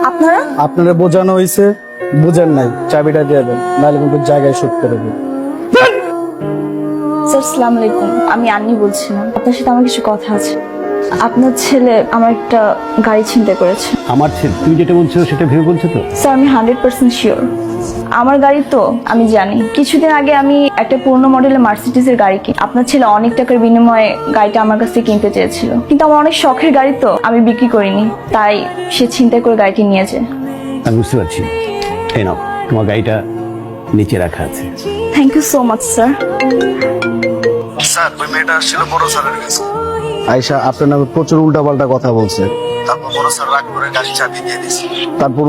আপনারা আপনারা বোঝানো হয়েছে, বুঝেন নাই, চাবিটা দিয়ে দেন, নাহলে কিন্তু জায়গায় শুট করে দেবেন। স্যার আসসালামু আলাইকুম, আমি আন্নি বলছিলাম। আপনার সাথে আমার কিছু কথা আছে। আপনার ছেলে আমার একটা গাড়ি ছিনতাই করেছে। আমার ছেলে, তুমি যেটা বলছো সেটা ভেবে বলছো তো? স্যার আমি 100% শিওর আমার গাড়ি। তো আমি জানি কিছুদিন আগে আমি একটা পুরনো মডেলের মার্সিডিজের গাড়ি কিনি। আপনার ছেলে অনেক টাকার বিনিময়ে গাড়িটা আমার কাছ থেকে কিনতে চেয়েছিল, কিন্তু আমার অনেক শখের গাড়ি তো আমি বিক্রি করিনি, তাই সে ছিনতাই করে গাড়িটি নিয়ে যায়। আমি বুঝতে পারছি। এই নাও, তোমার গাড়িটা নিচে রাখা আছে। Thank you so much sir. Sir ওই মেয়েটা আসছিল বড় স্যারের কাছে। আয়শা আপনার নামে প্রচুর উল্টাপাল্টা কথা বলছে। তারপর বড় স্যার রাগ করে গাড়ি চাবি দিয়ে দিয়েছে। তারপর